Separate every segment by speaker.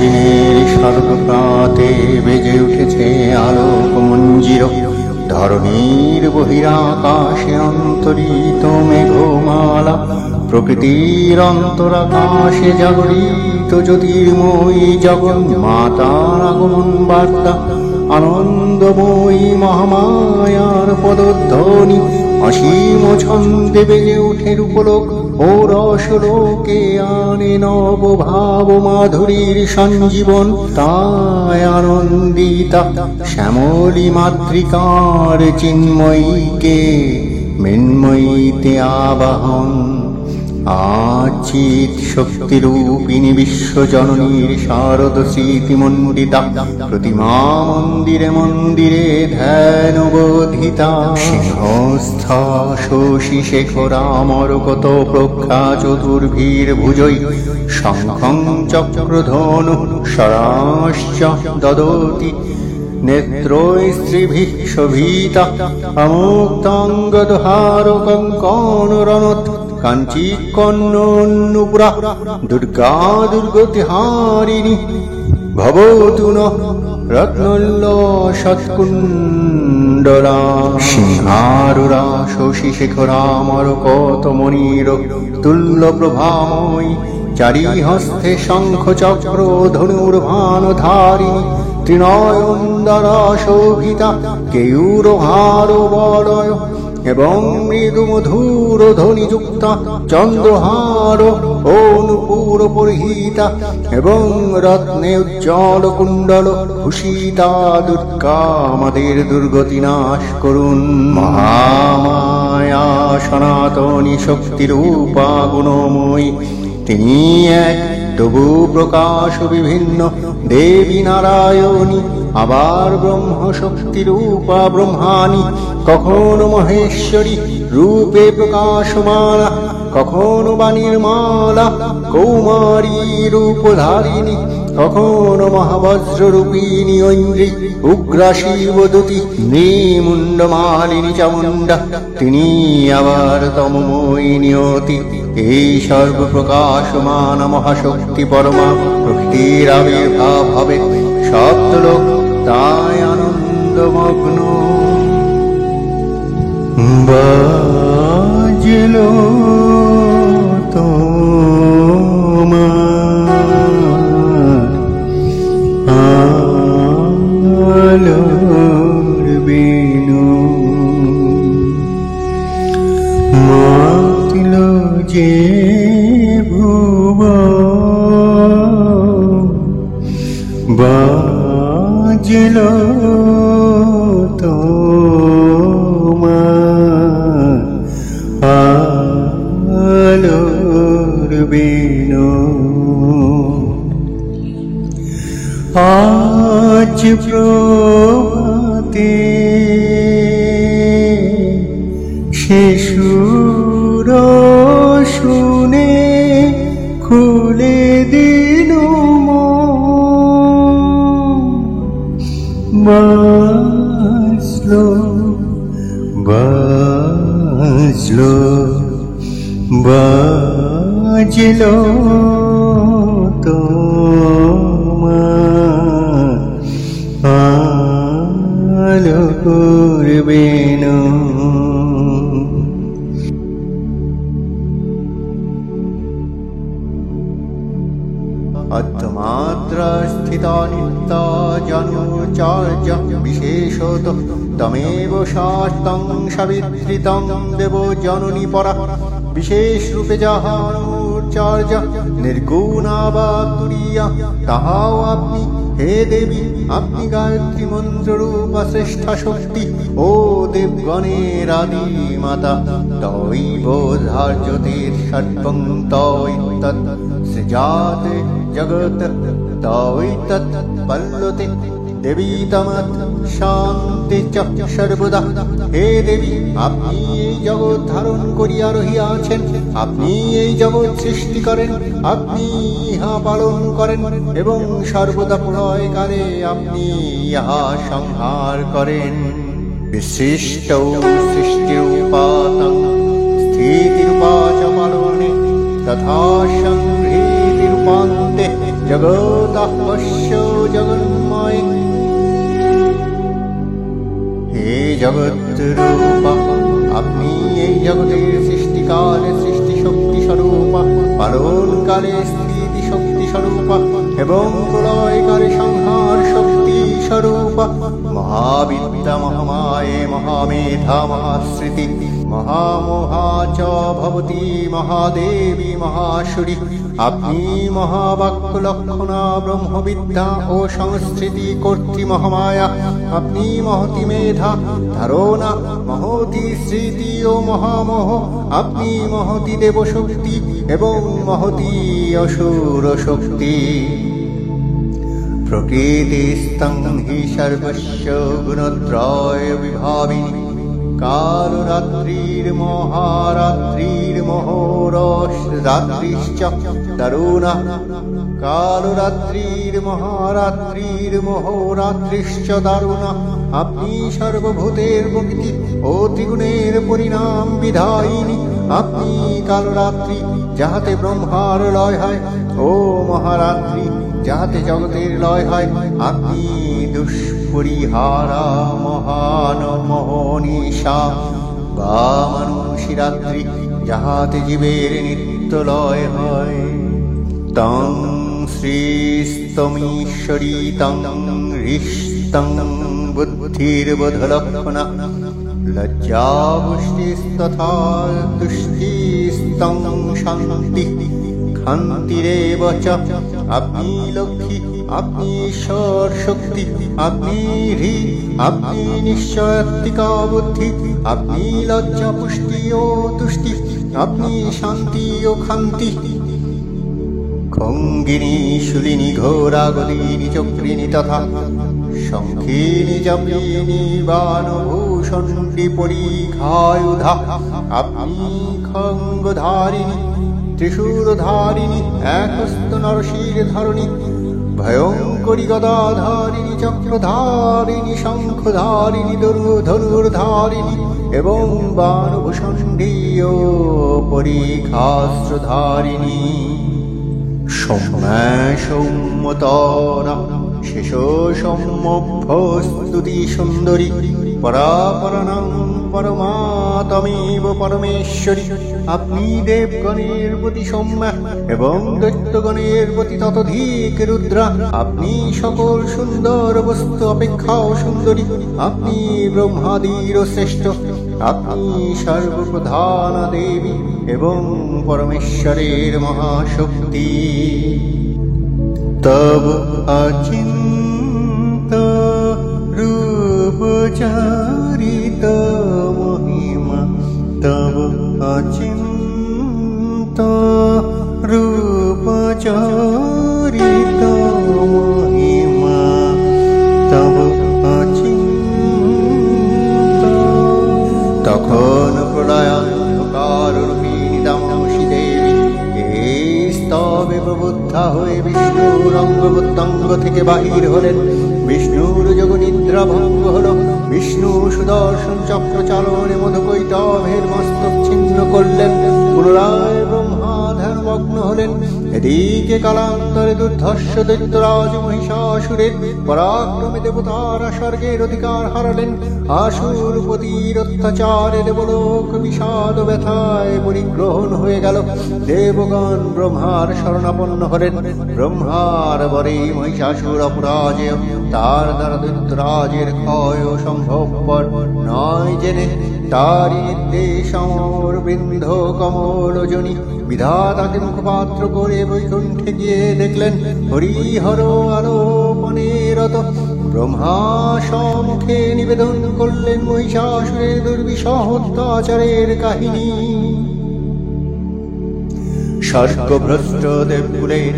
Speaker 1: আশ্বিনের শারদ প্রাতে বেজে উঠেছে আলোক মঞ্জির। ধরণীর বহিরাকাশে অন্তরিত মেঘমালা, প্রকৃতির অন্তরাকাশে জাগরিত জ্যোতির্ময়ী জগৎ মাতার আগমন বার্তা। আনন্দময়ী মহামায়ার পদধ্বনি অসীম ছন্দে বেজে ওঠে রূপলোক ও রসলোকে, আনে নব ভাব মাধুরীর সঞ্জীবন। তাই আনন্দিতা শ্যামলী মাতৃকার চিন্ময়ীকে মৃন্ময়ীতে আবাহন। আচিত শক্তিরূপিণী বিশ্বজননীর শারদ স্মৃতিমণ্ডিতা প্রতিমা মন্দিরে মন্দিরে ধ্যানবোধিতা। সিংহস্থা শশী শেখরামরকত প্রখ্যা চতুর্ভীর ভুজৈ, শঙ্খং চক্রধনু শরাশ্চ দদতি নেত্রৈ স্ত্রীভিঃ শোভিতা। অমুক্তাঙ্গদহার কঙ্কণরণত কাঞ্চী কর্ণনুপুরা, দুর্গা দুর্গতিহারিণী ভবতু নঃ রত্নোল্লসৎকুণ্ডলা। সিংহারুরা শশী শেখরামরকত মণির তুল্য প্রভাময়ী, চারি হস্তে শঙ্খ চক্র ধনুর্ভানধারিণী, ত্রিনয়ন দ্বারা শোভিতা কেয়ূরহার বলয় এবং মৃদু মধুর ধ্বনিযুক্তা। চন্দ্রহার ও নূপুর পরিহিতা এবং রত্নে উজ্জ্বল কুণ্ডল ভূষিতা। দুর্গা আমাদের দুর্গতি নাশ করুন। মহামায়া সনাতনী শক্তিরূপা গুণময়ী, তিনি এক তবু প্রকাশ বিভিন্ন দেবী নারায়ণী। আবার ব্রহ্ম শক্তি রূপা ব্রহ্মাণী, কখনো মহেশ্বরী রূপে প্রকাশমালা, কখনো বাণীর মালা কৌমারী রূপধারিণী, কখনো মহাবজ্র রূপিণী ঐন্দ্রী উগ্রা শিবদূতী নৃমুণ্ডমালিনী চামুণ্ডা। তিনি আবার তমময়ী নিয়তি, এই সর্বপ্রকাশমান মহাশক্তি পরমা প্রকৃতির আবির্ভাব হবে। সপ্তলোক তাই আনন্দমগ্ন। বাজলো তোমার আলোর বেণু, মাতিল যে ভুবন, বাজলো তোমার আলোর বেণু। আজ প্রভাতে সে সুর শুনে খুলে দিল বাজলো বাজলো বাজলো তোমার আলোর বেণু। অদ্যমাত্রা স্থিতা নিত্যা জনুচার্য বিশেষত তমেব শাস্ত্রং সাবিত্রিতং দেব জননী পরা। বিশেষ রূপে যাহানুচার্য নির্গুণা বা তুরিয়া, তাহাও আপনি হে দেবী। আপনি গায়ত্রী মন্ত্ররূপা শ্রেষ্ঠা শক্তি ও দেবগণের আদি মাতা। তৈব ধার্যতের সর্বং তৈতৎ সৃজাতে জগৎ, তৈতৎ পল্লতে দেবী তমৎ শান্তি চ সর্বদা। হে দেবী, আপনি এই জগৎ ধারণ করিয়া রহিয়াছেন, আপনি এই জগৎ সৃষ্টি করেন, আপনি ইহা পালন করেন এবং সর্বদা প্রলয়কালে আপনি ইহা সংহার করেন। বিশিষ্ট সৃষ্টিরূপাতং স্থিতিরূপা চ পালনে তথা সংহৃতিরূপান্তে জগৎ জগদাহ্বস্য জগন্ময়। হে জগৎ রূপা, আপনি এই জগতের সৃষ্টিকালে সৃষ্টি শক্তি স্বরূপা, পালনকালে স্থিতি শক্তি স্বরূপা এবং প্রলয়কালে সংহার শক্তি স্বরূপা। মহাবিদ্যা মহামায়ে মহামেধা মহাশ্রুতি মহামোহা চ ভবতি মহাদেবী মহাসুরী। আপনি মহাবাক্য লক্ষণা ব্রহ্মবিদ্যা ও সংস্কৃতি কর্তৃ মহামায়া। আপনি মহতি মেধা ধারণা মহতি স্মৃতি ও মহামোহ। আপনি মহতি দেবশক্তি এবং মহতি অসুর শক্তি। প্রকৃতিস্তং হি সর্বস্য গুণত্রয় বিভাবিনী। কালরাত্রির্মহারাত্রির্মহোররাত্রিশ্চ তরুণা। কালরাত্রির্মহারাত্রির্মহোরাত্রিশ্চ দারুণা। আপনি সর্বভূতের প্রকৃতি ও ত্রিগুণের পরিণাম বিধায়িনী। আপনি কালরাত্রি, যাহাতে ব্রহ্মার লয় হয়, ও মহারাত্রি, যাহাতে জগতের লয় হয়। আপনি দুষ্পরিহারা মহান মোহনীশা বা মানুষী রাত্রি, যাহাতে জীবের নিত্য লয় হয়। তং শ্রীস্তমীশ্বরী তং হৃষ্টং বুদ্ধির্বোধলক্ষণা। লজ্জাপুষ্টিস্তথা তুষ্টিস্তং শান্তি শান্তিরেব চ। আপনি লক্ষ্মী, আপনি ঈশ্বর শক্তি, আপনি হৃ, আপনি নিশ্চয়াত্মিকা বুদ্ধি, আপনি লজ্জা পুষ্টি ও তুষ্টি, আপনি শান্তি ও খান্তি। খঙ্গিনী শূলিনী ঘোরা গদিনী চক্রিনী তথা শঙ্খিনী জপিনী বাণভূষণ্ডী পরিখায়ুধা। আপনি খঙ্গধারিণী ত্রিশূলধারিণী একস্ত নরশির ধারিণী ভয়ঙ্করী গদাধারিণী চক্রধারিণী শঙ্খধারিণী ধনুর্ধারিণী এবং বাণভূষণ্ডী ও পরিখাস্ত্রধারিণী। সৌম্যা সৌম্যতরা শেষ সৌম্যভ্যস্তুতি সুন্দরী পরাপরাণং পরমাতমেব পরমেশ্বরী। আপনি দেবগণের প্রতি সৌম্যা এবং দৈত্যগণের প্রতি ততোধিক রুদ্রা। আপনি সকল সুন্দর বস্তু অপেক্ষাও সুন্দরী। আপনি ব্রহ্মাদির শ্রেষ্ঠ। আপনি সর্বপ্রধান দেবী এবং পরমেশ্বরের মহাশক্তি। তব অচিন্ত রূপচারিত মহিমা। তব অচিন্ত রূপচারিত মহিমা। তব অচিন্ত। তখন প্রলয়ান্ধকার রূপিণী তামসী দেবী এই স্তবে প্রবুদ্ধা হয়ে বিষ্ণুর অঙ্গ প্রত্যঙ্গ থেকে বাহির হলেন। বিষ্ণুর যোগনিদ্রা ভঙ্গ হল। বিষ্ণু সুদর্শন চক্র চালনে মধুকৈটভের মস্তক ছিন্ন করলেন। পুনরায় ব্রহ্মা ধ্যানমগ্ন হলেন। এদিকে কালান্তরে দুর্ধর্ষ দৈত্যরাজ মহিষাসুরের পরাক্রমে দেবতারা স্বর্গের অধিকার হারালেন। আসুরপতির অত্যাচারে দেবলোক বিষাদ ব্যথায় পরিগ্রহণ হয়ে গেল। দেবগণ ব্রহ্মার শরণাপন্ন হলেন। ব্রহ্মার বরে মহিষাসুর অপরাজেয়। তার দ্বারা দৈত্যরাজের ক্ষয় সম্ভবপর নয় জেনে তারি নির্দেশ অমর বৃন্দ কমলজনী বিধাতাকে মুখপাত্র করে বৈকুণ্ঠে গিয়ে দেখলেন হরিহর আলোপনে রত। ব্রহ্মা সম্মুখে নিবেদন করলেন মহিষাসুরের দুর্বিষহ অত্যাচারের কাহিনী। স্বর্গভ্রষ্ট দেবকুলের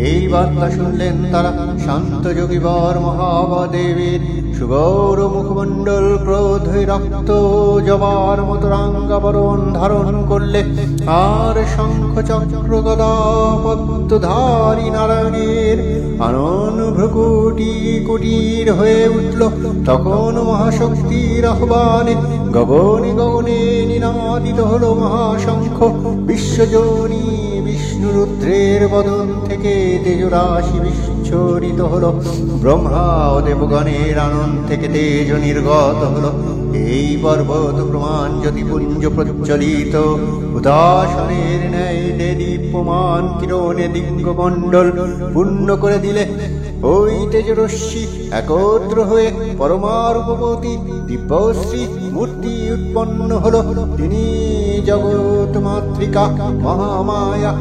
Speaker 1: এই বার্তা শুনলেন তারা। শান্ত যোগীবর মহাদেবের সুগৌর মুখমণ্ডল ক্রোধে রক্ত জবার মতো রাঙ্গাবরণ ধারণ করলে। আর শঙ্খ চক্র গদা পদ্মধারী নারায়ণের আনন ভ্রুকুটি কুটির হয়ে উঠল। তখন মহাশক্তির আহ্বানে গগনে গগনে নিনাদিত হল মহাশঙ্খ। বিশ্বজনী বিষ্ণু রুদ্রের বদন থেকে তেজরাশি বিচ্ছরিত হলো। ব্রহ্মা ও দেবগণের আনন্দ থেকে তেজ নির্গত হলো। এই পর্বত প্রমাণ জ্যোতিপুঞ্জ প্রজ্বলিত, উদাসনের ন্যায় দীপ্যমান কিরণে দিঙ্গমণ্ডল পূর্ণ করে দিলে। ওই তেজরশ্মি একত্র হয়ে পরমারূপবতী দিব্যশ্রী মূর্তি উৎপন্ন হলো। তিনি জগৎ মাতৃকা মহামায়া।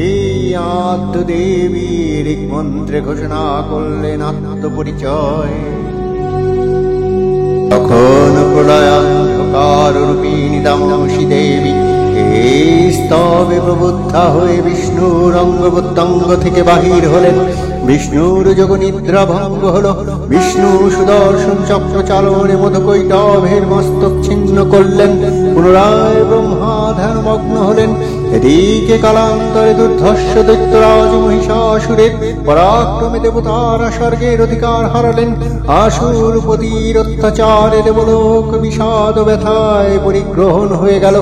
Speaker 1: এই আদ্য দেবীর এক মন্ত্রে ঘোষণা করলেন আত্মপরিচয়। তখন প্রলয়ান্ধকার রূপিণী তামসী দেবী এই স্তবে প্রবুদ্ধা হয়ে বিষ্ণুর অঙ্গ প্রত্যঙ্গ থেকে বাহির হলেন। বিষ্ণুর যোগ নিদ্রা ভঙ্গ হলো। বিষ্ণু সুদর্শন চক্র চালনে মধুকৈটভের মস্তক ছিন্ন করলেন। পুনরায় ব্রহ্মা ধ্যানমগ্ন হলেন। এদিকে কালান্তরে দুর্ধর্ষ দৈত্যরাজ মহিষাসুরের পরাক্রমে দেবতারা স্বর্গের অধিকার হারালেন। আসুরপতির অত্যাচারে দেবলোক বিষাদ ব্যথায় পরিগ্রহণ হয়ে গেল।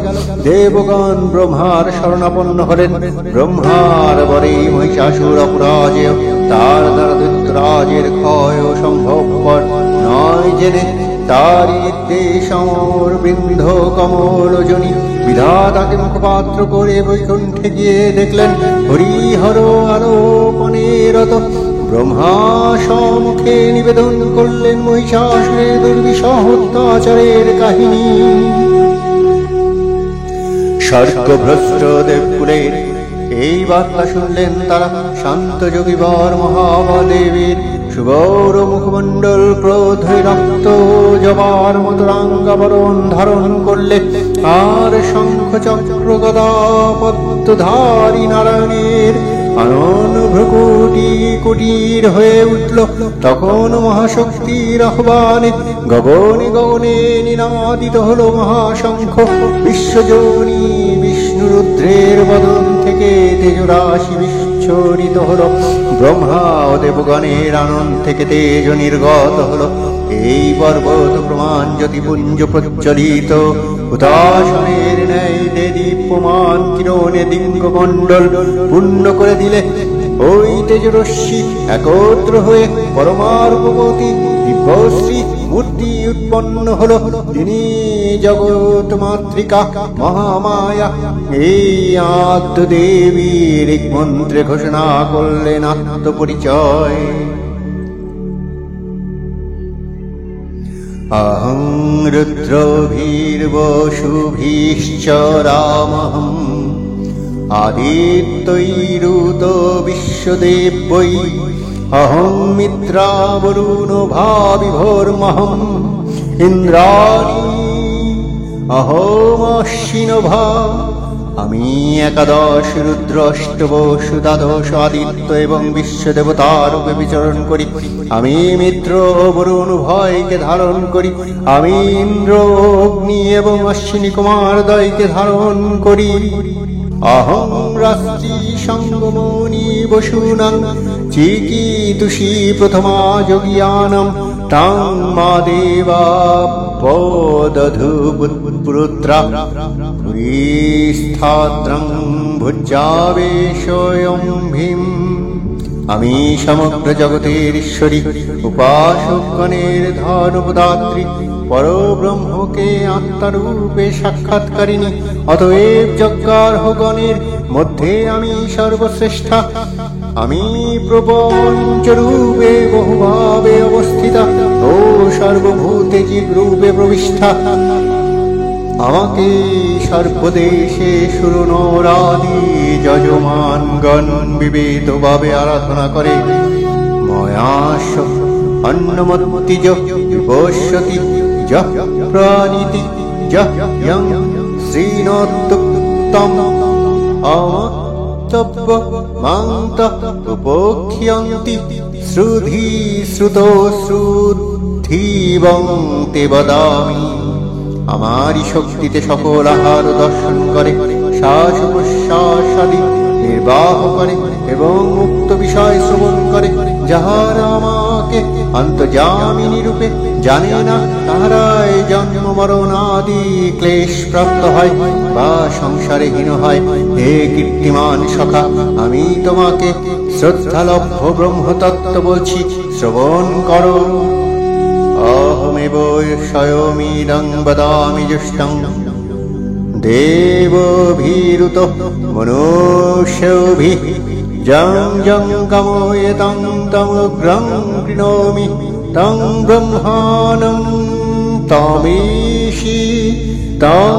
Speaker 1: দেবগণ ব্রহ্মার শরণাপন্ন হলেন। ব্রহ্মার বরে মহিষাসুর অপরাজেয়, তার দ্বারা দৈত্যরাজের ক্ষয় সম্ভবপর নয় জেনে তারি নির্দেশ অমর বৃন্দ কমল জনি বিধাতাকে মুখপাত্র করে বৈকুণ্ঠে গিয়ে দেখলেন হরিহর আলোপনে রত। ব্রহ্মা সম্মুখে নিবেদন করলেন মহিষাসুরের দুর্বিষহ অত্যাচারের কাহিনী। স্বর্গভ্রষ্ট দেবকুলের এই বার্তা শুনলেন তারা। শান্ত যোগীবর মহাদেবীর সুগৌর মুখমণ্ডল ক্রোধ রক্ত জবার মতো রাঙ্গাবরণ ধারণ করলে। আর শঙ্খ চক্র গদা পদ্মধারী নারায়ণের আনন ভ্রকুটি কুটির হয়ে উঠল। তখন মহাশক্তির আহ্বানে গগনে গগনে নিনাদিত হল মহাশঙ্খ। বিশ্বজনী বিষ্ণুরুদ্রের বদন থেকে তেজরাশি বিচ্ছরিত হল। ব্রহ্মা ও দেবগণের আনন্দ থেকে তেজ নির্গত হল। এই পর্বত প্রমাণ জ্যোতিপুঞ্জ প্রজ্বলিত, উদাসনের ন্যায় দীপ্যমান কিরণে দিঙ্গমণ্ডল পূর্ণ করে দিলে। ওই তেজরশ্মি একত্র হয়ে পরমারূপবতী দিব্যশ্রী মূর্তি উৎপন্ন হল। তিনি জগৎ মাতৃকা মহামায়া। এই আদ্য দেবীর এক মন্ত্রে ঘোষণা করলেন আত্মপরিচয়। অহং রুদ্রভীর্বশুভীশ্চ রামহং আদিত্যৈরুত বিশ্বদেবৈ অহং মিত্রাবরুণ ভাবিভোর্মহং ইন্দ্রাণী অহমশ্বিনভা। আমি একাদশ রুদ্র অষ্টবসু দ্বাদশ আদিত্য এবং বিশ্বদেবতা রূপে বিচরণ করি। আমি মিত্র বরুণ উভয়কে ধারণ করি। আমি ইন্দ্র অগ্নি এবং অশ্বিনী কুমার দ্বয়কে ধারণ করি। অহং রাত্রি সঙ্গমনি বসূনাং চিকিতুষী প্রথমা যোগিয়ানাম তাং মা দেবা পদধু পুত্রা পুরীস্থাত্রং ভুজাবেশয়ং ভীম। আমি সমগ্র জগতের ঈশ্বরী, উপাসকগণের ধর্মদাত্রী, পরব্রহ্মকে আত্মারূপে সাক্ষাৎকারিণী। অতএব যজ্ঞার্হগণের মধ্যে আমি সর্বশ্রেষ্ঠা। আমি প্রপঞ্চরূপে বহুভাবে অবস্থিতা ও সর্বভূতে জীবরূপে প্রবিষ্টা। আমাকে সর্বদেশে সুরনরাদি যজমানগণ বিবেদভাবে আরাধনা করে। ময়াস অন্নমত্তি বিপশ্যতি যঃ প্রাণীতি যঃ ইয়ং শ্রীণোত্তম অমত্তব্য মাং তঃ উপখ্যান্তি শ্রুধি শ্রুতো শ্রুধিবং তে বদামি। আমারি শক্তিতে সকল আহার দর্শন করে, শ্বাস প্রশ্বাস আদি নির্বাহ করে এবং মুক্ত বিষয় শ্রবণ করে। যাহারা আমাকে অন্তর্যামিনী রূপে জানে না তাহারাই জন্ম মরণ আদি ক্লেশ প্রাপ্ত হয় বা সংসারে হীন হয়। হে কীর্তিমান সখা, আমি তোমাকে শ্রদ্ধালভ্য ব্রহ্মতত্ত্ব বলছি, শ্রবণ করো। অহমেব স্বয়মিদং বদামি জুষ্টং দেবভীরুত মনুষ্যভিঃ যং যং কাময়েতং তং উগ্রং কৃণোমি তং ব্রহ্মাণং তমীশি তং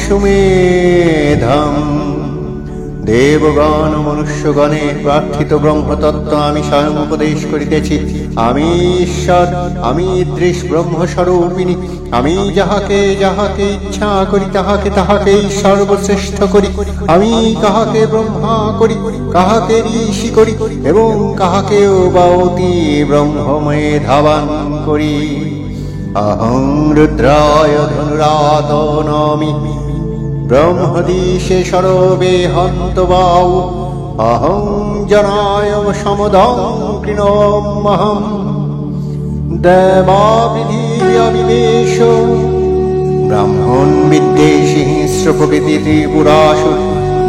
Speaker 1: সুমেধম। দেবগণ মনুষ্যগণের প্রার্থিত ব্রহ্মতত্ত্ব আমি স্বয়ং উপদেশ করিতেছি। আমি ঈশ্বর, আমি দৃশ ব্রহ্মস্বরূপিণী। আমি যাহাকে যাহাকে ইচ্ছা করি তাহাকে তাহাকেই সর্বশ্রেষ্ঠ করি। আমি কাহাকে ব্রহ্মা করি, কাহাকে ঋষি করি এবং কাহাকেও বা অতি ব্রহ্মমেধাবান করি। অহং রুদ্রায় ধনুরাত নমি ব্রহ্মদিশে সরবে হন্তবাউ। অহং জনায় সমদং কৃণোমহম দেবাবিধিবিবেশ। ব্রাহ্মণ বিদ্বেষী হিংস্র প্রকৃতি ত্রিপুরাসুর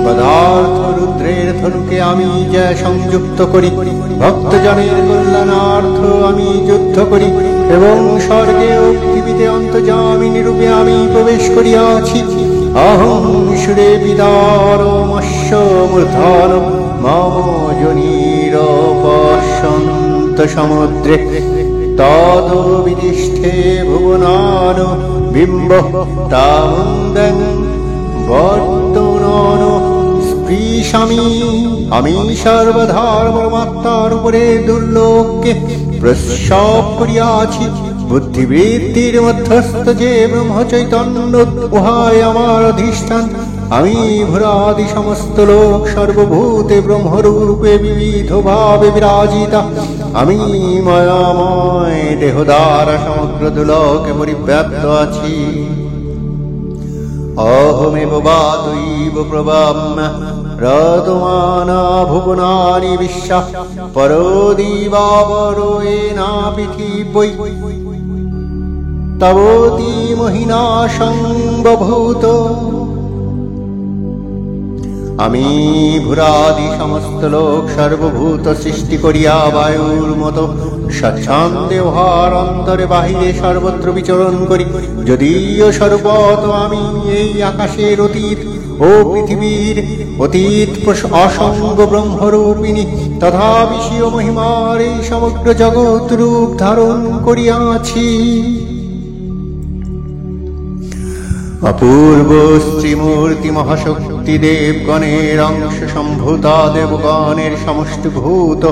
Speaker 1: পদার্থ রুদ্রের ধনুকে আমি যে সংযুক্ত করি। ভক্তজনের কল্যাণার্থ আমি যুদ্ধ করি এবং স্বর্গে ও পৃথিবীতে অন্তর্যামিনী রূপে আমি প্রবেশ করিয়াছি। অহং সুরে বিদারমস্য মূর্ধন মম যোনির পশ্যন্ত সমুদ্রে তদ বিদিষ্ঠে ভুবনান বিম্ব তামুন্দং বর্তনন স্পৃশামি। আমি সর্বধর্মমাত্মার উপরে দুর্লোককে প্রসব করিয়াছি। বুদ্ধিবৃত্তির মধ্যস্থ যে ব্রহ্মচৈতন্য, উহাই আমার অধিষ্ঠান। আমি ভূরাদি সমস্ত লোক সর্বভূতে ব্রহ্মরূপে বিবিধ ভাবে বিরাজিতা। আমি মায়াময় দেহ দ্বারা সমগ্র দুলোকে পরিব্যাপ্ত আছি। অহমেব বাতৈব প্রবাম্য রদমানা ভুবনানি বিশ্বা পরদিবাবরোয়েনা পৃথিবী তবতি মহিনা সংবভূত। আমি ভূরাদি সমস্ত লোক সর্বভূত সৃষ্টি করিয়া বায়ুর মতো স্বচ্ছন্দে উহার অন্তরে বাহিরে সর্বত্র বিচরণ করি। যদিও সর্বত আমি এই আকাশের অতীত ও পৃথিবীর অতীত অসঙ্গ ব্রহ্মরূপিণী, তথাপি স্বীয় মহিমার এই সমগ্র জগৎ রূপ ধারণ করিয়াছি। অপূর্ব স্ত্রীমূর্তি মহাশক্তি দেবগণের অংশ সম্ভূতা দেবগণের সমষ্টিভূত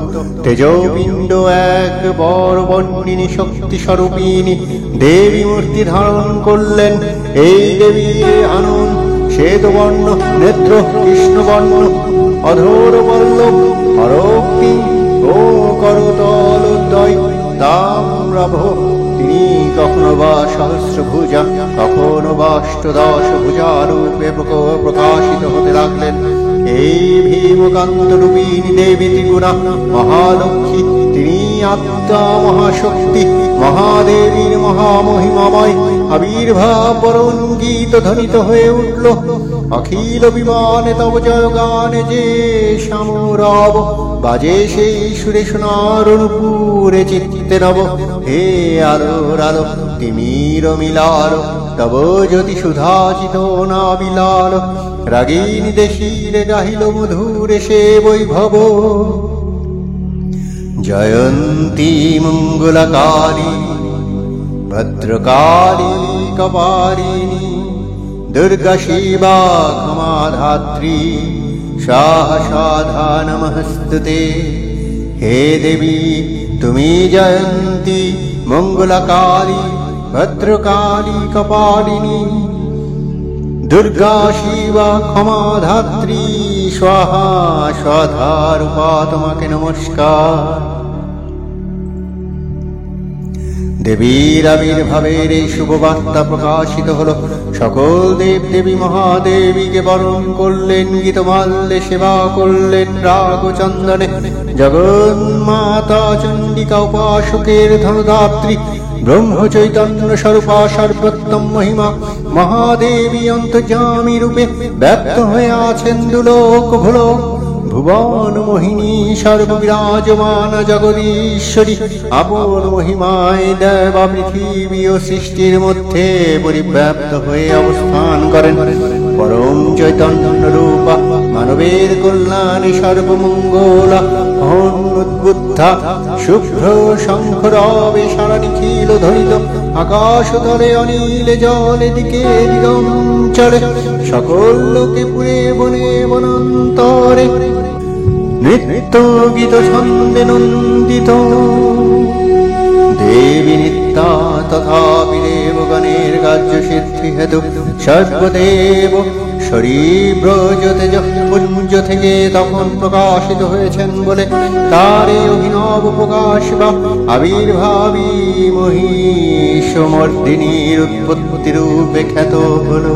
Speaker 1: তেজপিণ্ড এক বড় বর্ণিনী শক্তি স্বরূপিণী দেবী মূর্তি ধারণ করলেন। এই দেবীর আনন্দ শ্বেতবর্ণ নেত্র কৃষ্ণবর্ণ অধর পল্লব হরক্তি ও করতলোদ্বয় তাম্রভ। তিনি কখনো বা সহস্রভুজা, কখনো বা অষ্টদশ ভুজা রূপে প্রকাশিত হতে লাগলেন। এই ভীমকান্ত রূপিণী দেবী ত্রিগুণা মহালক্ষ্মী, তিনি আত্মা মহাশক্তি মহাদেবীর মহামহিমাময় আবির্ভাব বরণ গীত ধ্বনিত হয়ে উঠল। অখিল বিমানে তব জয় গানে যে সামরব বাজে সেই সুরে সোনার অনুপুরে চিত্তে নব। হে আলোর আলো তিমির মিলাল তব জ্যোতি সুধাচিত না বিলাল। রাগিনী দেশিরে গাহিল মধুরে সে বৈভব। জয়ন্তী মঙ্গলকালী ভদ্রকালী কপালিনী দুর্গা শিবা ক্ষমাধাত্রী সহসা নমস্তুতে। হে দেবী তুমি জয়ন্তী মঙ্গলকালী ভদ্রকালী কপালিনী দুর্গা শিবা ক্ষমাধাত্রী স্বাহা স্বাধা রূপা, তোমাকে নমস্কার। দেবীর আবির্ভাবের এই শুভবার্তা প্রকাশিত হলো। সকল দেব দেবী মহাদেবীকে বরণ করলেন, গীতমাল্যে সেবা করলেন রাগ ও চন্দনে। জগন্মাতা চণ্ডিকা উপাসকের ধনদাত্রী, ব্রহ্ম চৈতন্য স্বরূপা সর্বোত্তম মহিমা মহাদেবী অন্তর্যামী রূপে ব্যক্ত হয়ে আছেন দুলোক ভুলোক। ভুবন মোহিনী সর্ববিরাজমান জগদীশ্বরী আপন মহিমায় দেবা পৃথিবী ও সৃষ্টির মধ্যে পরিব্যাপ্ত হয়ে অবস্থান করেন। পরম চৈতন্য রূপা মানবের কল্যাণে সর্বমঙ্গলা উদ্বুদ্ধা শুভ্র শঙ্খরবে সারা নিখিল ধ্বনিত। আকাশতলে অনিলে জলে দিকে দিগঞ্চলে সকল লোকে পুরে বনে বনান্তরে নৃত্য গীত ছন্দে নন্দিত। দেবী নিত্যা তথাপি দেবগণের কার্য সিদ্ধি হেতু সর্বদেব শরীব্রজ তেজপুঞ্জ থেকে তখন প্রকাশিত হয়েছেন বলে তার এই অভিনব প্রকাশ বা আবির্ভাবী মহিষমর্দিনীর উৎপত্তি রূপে খ্যাত হল।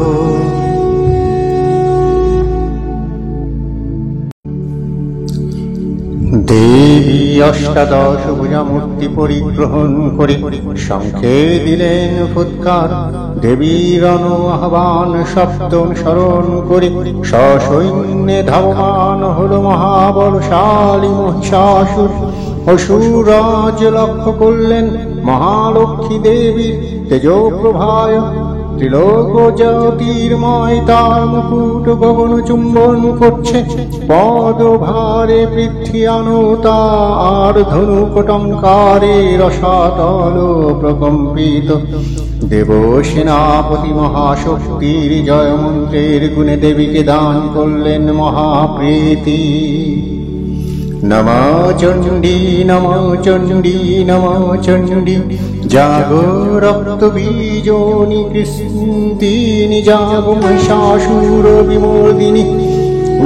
Speaker 1: দেবী অষ্টাদশ ভুজা মূর্তি পরিগ্রহণ করে শঙ্খে দিলেন ফুৎকার। দেবীর আহ্বান সপ্তম স্মরণ করে সসৈন্যে ধাবমান হল মহাবলশালী মহিষাসুর। অসুরাজ লক্ষ্য করলেন মহালক্ষ্মী দেবীর তেজপ্রভায়। ত্রিলোক জ্যোতির্ময় তার মুকুট গগন চুম্বন করছে। পদভারে পৃথ্বী আনতা আর ধনুকটঙ্কারে রসাতল প্রকম্পিত। দেব সেনাপতি মহাশক্তির জয়মন্ত্রের গুণে দেবীকে দান করলেন মহাপ্রীতি। নমঃ চণ্ডী নমঃ চণ্ডী নমঃ চণ্ডী জাগো রক্ত বীজোনি কৃষ্ণিনী জাগো মহিষাসুর বিমর্দিনী।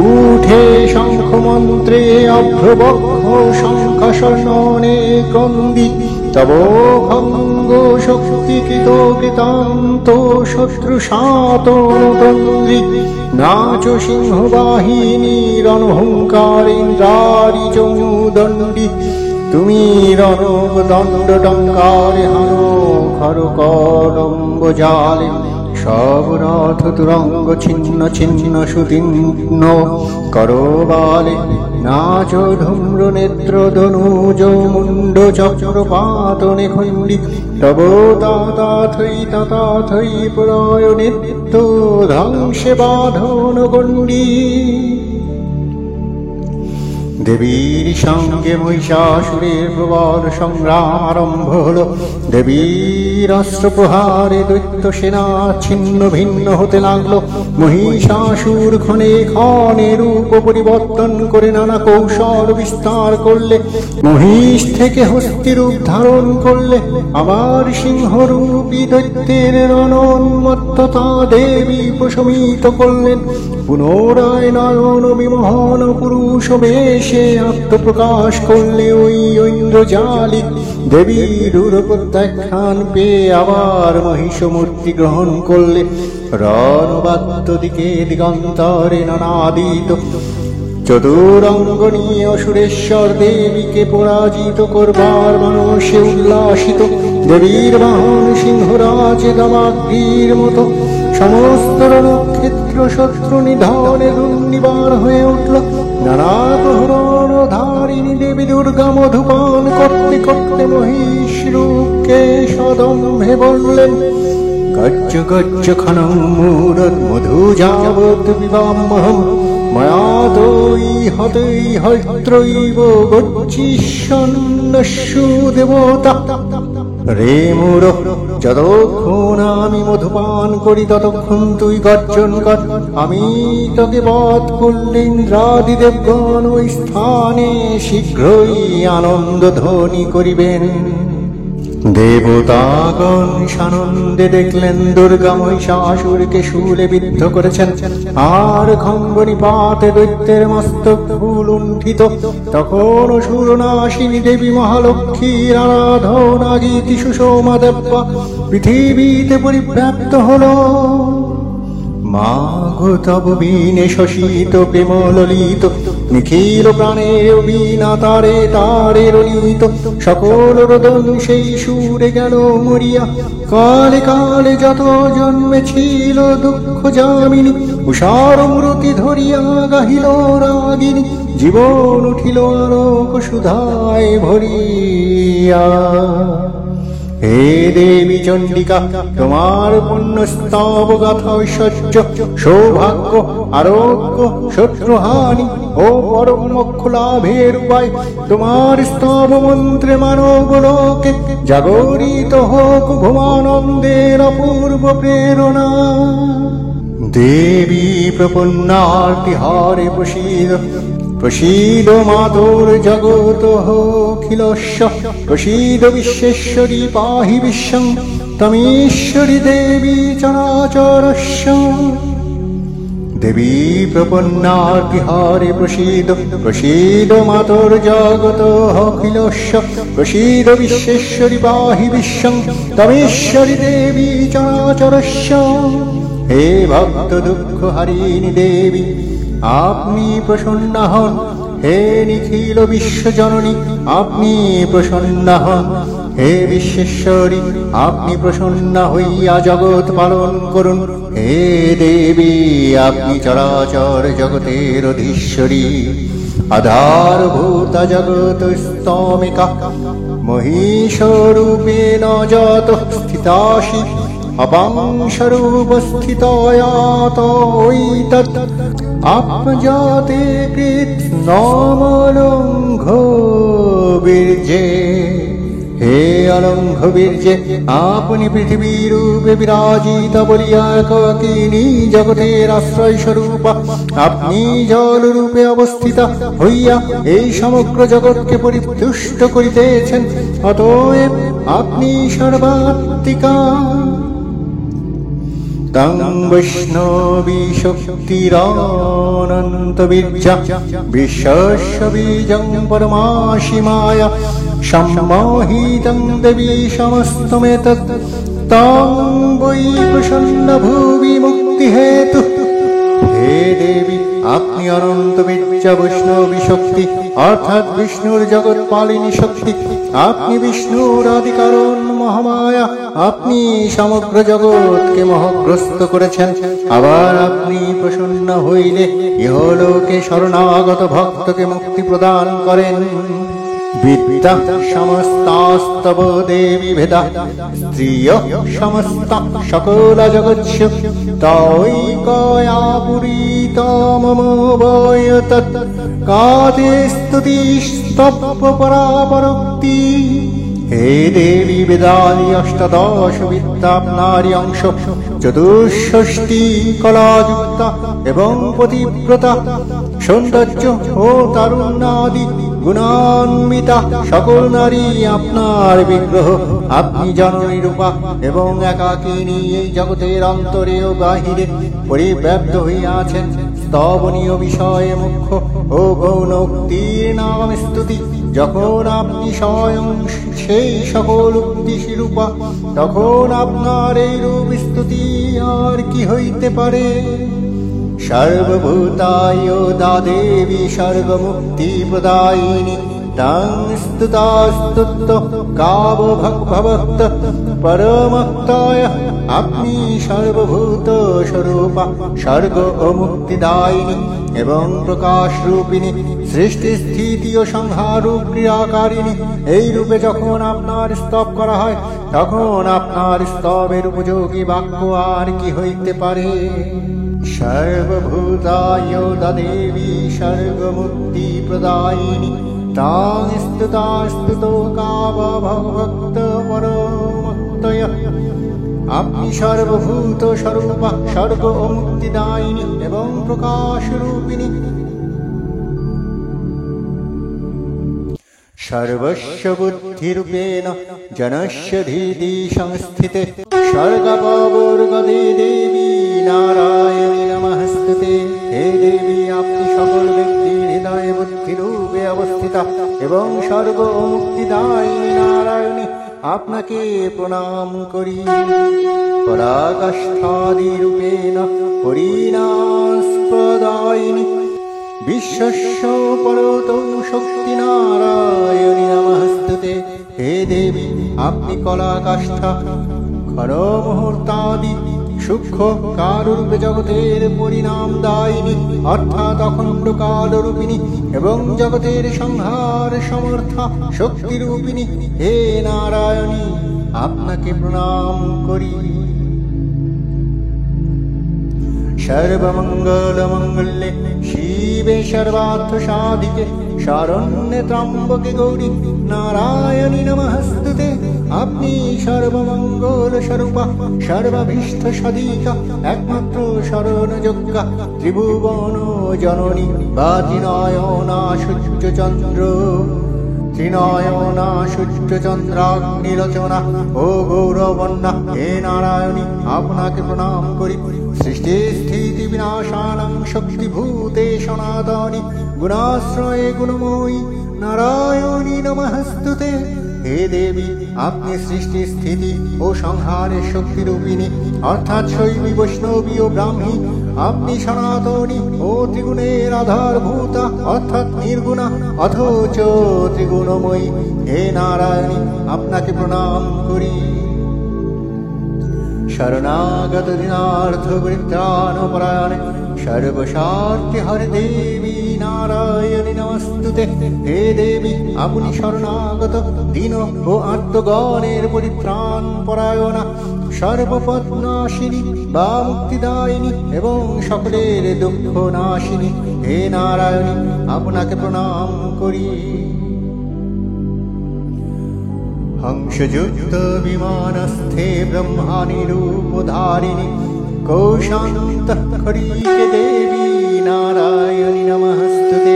Speaker 1: উঠে শঙ্খ মন্ত্রে অভ্রবক্ষ শঙ্খশনে ক্রন্দি। তব খঙ্গ শক্তিকৃত কৃতান্ত শত্রু শাতনতন্দ্রী। নাচ সিংহবাহিনী রণহুঙ্কারেন্দ্রারি চৌদণ্ডী। তুমি রণব দণ্ড টঙ্কারে হানো খর কলম্ব জালে। সব রথ তুরঙ্গ ছিন্ন ছিন্ন সুতীর্ণ করবালে। নাচ ধূম্র নেত্র ধনুজ মুন্ড চক্রপাতনে খণ্ডী। তব তাতাথৈ প্রলয় নিত্য ধ্বংসে বাঁধন গণ্ডী। দেবীর সঙ্গে মহিষাসুরের প্রবল সংগ্রাম আরম্ভ হল। দেবীর অস্ত্র প্রহারে দৈত্য সেনা ছিন্ন ভিন্ন হতে লাগলো। মহিষাসুর ক্ষণে ক্ষণে রূপ পরিবর্তন করে নানা কৌশল বিস্তার করলে। মহিষ থেকে হস্তি রূপ ধারণ করলে। আবার সিংহরূপী দৈত্যের রণোন্মত্ততা দেবী প্রশমিত করলেন। পুনরায় নয়ন বিমোহন পুরুষ বেশে আত্মপ্রকাশ করলে ওই ঐন্দ্রজালিক। দেবীর প্রত্যাখ্যান পেয়ে আবার মহিষ মূর্তি গ্রহণ করলে। রণবাদ্য দিকে দিগন্তরে নানাদিত চতুরঙ্গ নিয়ে অসুরেশ্বর দেবীকে পরাজিত করবার মানুষে উল্লাসিত। দেবীর বাহন সিংহরাজ দামাগ্রীর মতো। সমস্ত রণক্ষেত্র শত্রু নিধনে দুর্নিবার হয়ে উঠল। নানা প্রহরণ ধারিণী দেবী দুর্গা মধুপান করতে করতে মহিষ রূপকে সদম্ভে বললেন। গজ্জ গজ্জ খনং মূরত মধু যাবৎ বিবামহম। ময়া দৈ হতৈ হয়ত্রৈব গচ্ছিষ্যন্নস্যু দেবতা। রে মূঢ়, যতক্ষণ আমি মধুপান করি ততক্ষণ তুই গর্জন কর। আমি তোকে বধ করলে ইন্দ্রাদি দেবগণ ওই স্থানে শীঘ্রই আনন্দ ধ্বনি করিবেন। দেবতাগণ সানন্দে দেখলেন দুর্গা মহিষাসুরকে শূলে বিদ্ধ করেছেন, আর খঙ্গনিপাতে দৈত্যের মস্তক ভুলুণ্ঠিত। তখন অসুরনাশিনী দেবী মহালক্ষ্মীর আরাধনা গীতি সুষমা দেব্যা পৃথিবীতে পরিব্যাপ্ত হলো। মাগো তব বীণে শশিত প্রেম ললিত, নিখিল প্রাণের বীণা তারে তারে রলিত। সকল রোদন সেই সুরে গেল মরিয়া, কালে কালে যত জন্মে ছিল দুঃখ জামিনী। উষার মূর্তি ধরিয়া গাহিল রাগিনী, জীবন উঠিল আলোক সুধায় ভরিয়া। হে দেবী চণ্ডিকা, তোমার পুণ্য স্তব গাথা ঐশ্বর্য সৌভাগ্য আরোগ্য শত্রুহানি ও পরম মোক্ষ লাভের উপায়, তোমার স্তব মন্ত্রে মানব লোকে জাগরিত হোক ভুমানন্দের অপূর্ব প্রেরণা। দেবী প্রপন্নার্তি হারে প্রসীদ, প্রসীদ মাতোর জগত অখিলস্য। প্রসীদ বিশ্বেশ্বরী পাহি বিশ্বং, তমীশ্বরী দেবী চরাচরস্য। দেবী প্রপন্নার্তি হারে প্রসীদ, প্রসীদ মাতোর জগত অখিলস্য। প্রসীদ বিশ্বেশ্বরী পাহি বিশ্বং, তমীশ্বরী দেবী চরাচরস্য। হে ভক্ত দুঃখ হারিণী দেবী, আপনি প্রসন্ন হন। হে নিখিল বিশ্বজননী, আপনি প্রসন্ন হন। হে বিশ্বেশ্বরী, আপনি প্রসন্ন হইয়া জগৎ পালন করুন। হে দেবী, আপনি চরাচর জগতের অধীশ্বরী। আধারভূতা জগৎ স্তমিকা, মহিষরূপেণ যত স্থিতাসি। অপাংশরূপ স্থিতয়াতৈতৎ আপজাতে কৃৎস্নমলঙ্ঘ বীর্যে। হে অলঙ্ঘ বীর্যে, আপনি পৃথিবী রূপে বিরাজিত বলিয়া একাকিনী জগতের আশ্রয় স্বরূপা। আপনি জল রূপে অবস্থিত হইয়া এই সমগ্র জগৎকে পরিতুষ্ট করিতেছেন। অতএব আপনি সর্বাত্মিকা। তং বৈষ্ণবী শক্তিরনন্ত বীর্যা, বিশ্বস্য বীজং পরমাসি মায়া। সম্মোহিতং দেবী সমস্তমেতৎ, তং বৈ প্রসন্ন ভুবি মুক্তি হেতু। হে দেবী, আপনি অনন্ত বীর্যা বৈষ্ণবী শক্তি, অর্থাৎ বিষ্ণুর জগৎ পালিনী শক্তি। আপনি বিষ্ণুর আদি কারণ মহামায়া। আপনি সমগ্র জগৎকে মোহগ্রস্ত করেছেন। আবার আপনি প্রসন্ন হইলে ইহলোকে শরণাগত ভক্তকে মুক্তি প্রদান করেন। বিদ্যা সমস্তাস্তব দেবী ভেদা, স্ত্রিয় সমস্ত সকল জগৎস্য। তৈকয়া পুরীতম বয়তৎ, কাতে স্তুতি স্তব্ধ পরাপরোক্তি। হে দেবী, বেদাদি অষ্টাদশ বিদ্যা আপনারই অংশ। চতুষ্ষষ্টি কলাযুক্তা এবং পতিব্রতা, সৌন্দর্য ও তারুণ্যাদি গুণান্বিতা সকল নারী আপনার বিগ্রহ। আপনি জননী রূপা এবং একাকিনী এই জগতের অন্তরে ও বাহিরে পরিব্যাপ্ত হইয়াছেন। স্তবনীয় বিষয়ে মুখ্য ও গৌণ উক্তির নাম স্তুতি। যখন আপনি স্বয়ং সেই সকল উক্তি শিরূপা, তখন আপনার এই রূপ স্তুতি আর কি হইতে পারে। সর্বভূতায়োদা দেবী সর্বমুক্তি প্রদায়িনী, তং স্তুতাস্তুত কাব ভক্ত পরমক্তায়। আপনি সর্বভূত স্বরূপা, স্বর্গ ও মুক্তিদায়িনী এবং প্রকাশ রূপিণী, সৃষ্টি স্থিতি ও সংহার ক্রিয়াকারিণী। এই রূপে যখন আপনার স্তব করা হয়, তখন আপনার স্তবের উপযোগী বাক্য আর কি হইতে পারে। সর্বভূতায়োদা দেবী সর্বমুক্তি প্রদায়িনী, তাং স্তুতাস্তুত কাব ভক্ত পরমক্তয়। আপনি সর্বভূত স্বরূপা, স্বর্গ ও মুক্তিদায়িনী এবং প্রকাশ রূপিণী। সর্বস্ব বুদ্ধিরূপেণ जनस्य धीति संस्थिते स्वर्गपवर्गदे देवी नारायणी नमस्ते। हे देवी আপনি সকল ব্যক্তির হৃদয় বুদ্ধি রূপে অবস্থিতা এবং স্বর্গ ও মুক্তিদায়িনী নারায়ণী আপনাকে প্রণাম করি। পরাকাষ্ঠাদি রূপেণ পরিণাস্পদায়িনী বিশ্বস্য পরতৌ শক্তি নারায়ণী নমস্তুতে। হে দেবী আপনি কলা কাষ্ঠা ক্ষর মুহূর্তাদি সূক্ষ্ম কালরূপে জগতের পরিণাম দায়িনী অর্থাৎ অখণ্ড কালরূপিণী এবং জগতের সংহার সমর্থা শক্তিরূপিণী। হে নারায়ণী আপনাকে প্রণাম করি। সর্বমঙ্গলমঙ্গলে শিবে সর্বার্থ সাধিকে শরণ্যে ত্র্যম্বকে গৌরী নারায়ণী নমস্তুতে। আপনি সর্বমঙ্গল স্বরূপা সর্বাভীষ্ট সাধিকা একমাত্র শরণযোগ্যা ত্রিভুবন জননী বা ত্রিনয়না সূর্যচন্দ্র ত্রিনয়না সূর্যচন্দ্রাগ্নিলোচনা ও গৌরবন্যা। হে নারায়ণী আপনাকে প্রণাম করি। সৃষ্টি স্থিতি বিনাশানাং শক্তিভূতে সনাতনী গুণাশ্রয়ে গুণময়ী নারায়ণী নমস্তুতে। হে দেবী আপনি সৃষ্টি স্থিতি ও সংহারের শক্তিরূপিণী অর্থাৎ শৈবী বৈষ্ণবী ও ব্রাহ্মী। আপনি সনাতনী ও ত্রিগুণের আধারভূতা অর্থাৎ নির্গুণা অথচ ত্রিগুণময়ী। হে নারায়ণী আপনাকে প্রণাম করি। শরণাগত দীনার্থ পরিত্রাণপরায়ণে সর্বস্বার্থে হরে দেবী নারায়ণী নমস্তুতে। হে দেবী আপনি শরণাগত দীন ও আর্তগণের পরিত্রাণ পরায়ণা সর্বপদ্নাশিনী বা মুক্তিদায়িনী এবং সকলের দুঃখ নাশিনী। হে নারায়ণী আপনাকে প্রণাম করি। হংসযুক্ত বিমানস্থে ব্রহ্মাণী রূপধারিণী কৌশান্তঃখড়িকে দেবী নারায়ণী নমস্তুতে।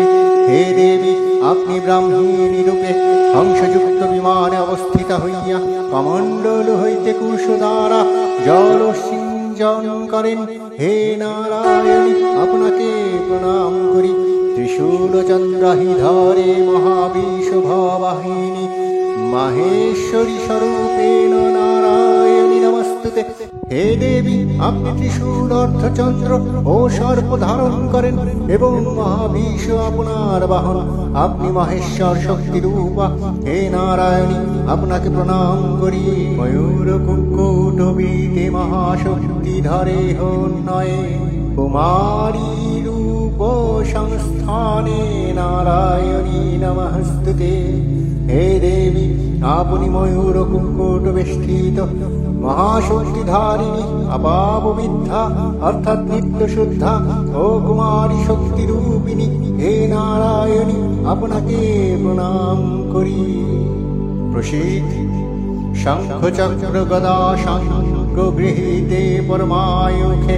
Speaker 1: হে দেবী আপনি ব্রাহ্মণী রূপে হংসযুক্ত বিমানে অবস্থিতা হইয়া কমণ্ডল হইতে কুশ দ্বারা জল সিঞ্চন করেন। হে নারায়ণী আপনাকে প্রণাম করি। ত্রিশূল চন্দ্রাহিধরে মহাবিশ্বভাবাহিনী মাহেশ্বরী স্বরূপেণ নারায়ণী নমস্তুতে। হে দেবী আপনি ত্রিশূল অর্ধচন্দ্র ও সর্প ধারণ করেন এবং মহাবিশ্ব আপনার বাহন। আপনি মহেশ্বর শক্তি রূপা। হে নারায়ণী আপনাকে প্রণাম করি। ময়ূর কুক্কুট বীতে মহাশক্তি ধরে হন্যয়ে কুমারী রূপ সংস্থানে নারায়ণী নমস্তুতে। হে দেবী আপনি ময়ূর কুক্কুট বেষ্টিত মহাশক্তিধারিণী অপাব বিদ্যা অর্থাৎ নিত্য শুদ্ধা ও কুমারী শক্তি রূপিণী। হে নারায়ণী আপনাকে প্রণাম করি। প্রসীদ শঙ্খ চক্র গদা শঙ্খ গৃহীতে পরমায়ুখে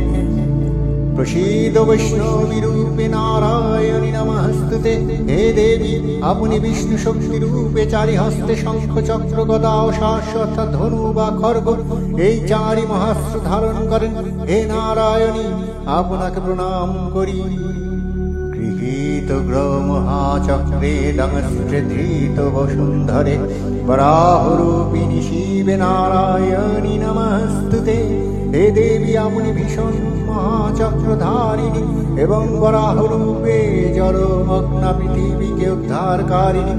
Speaker 1: প্রসীদ বৈষ্ণবী রূপে নারায়ণী নমস্তুতে। হে দেবী আপনি বিষ্ণু শক্তি রূপে চারি হস্তে শঙ্খ চক্র গদা ও শাস অর্থাৎ ধনু বা খড়গ এই চারি মহাস্ত্র ধারণ করেন। হে নারায়ণী আপনাকে প্রণাম করি। গৃহীত গ্রমহাচক্রে দংষ্টে ধৃত বসুন্ধরে বরাহরূপিণী শিবে নারায়ণী নমস্তুতে। হে দেবী আপনি ভীষণ মহাচক্রধারিণী এবং বরাহরূপে জলমগ্না পৃথিবীকে উদ্ধারকারিণী।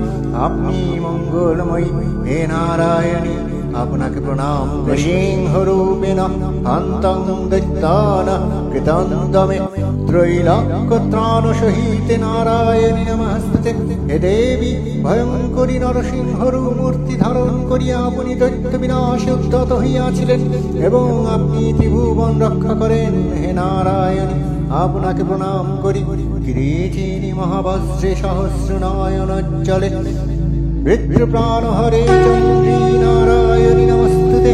Speaker 1: আপনি মঙ্গলময়ী। হে নারায়ণী আপনাকে প্রণাম। সিংহরূপেণ হন্তং দৈত্যান কৃতং দমে ত্রৈলোক্যত্রাণ সহিতে নারায়ণী নমস্তুতে। হে দেবী ভয়ঙ্করী নরসিংহরূপ মূর্তি ধারণ করিয়া আপনি দৈত্য বিনাশে উদ্যত হইয়াছিলেন এবং আপনি ত্রিভুবন রক্ষা করেন। হে নারায়ণী আপনাকে প্রণাম করি। কিরীটিনী মহাবজ্রে সহস্র নয়নোজ্জ্বলে বৃত্র প্রাণ হরে চন্দ্রী নারায়ণী নমস্তুতে।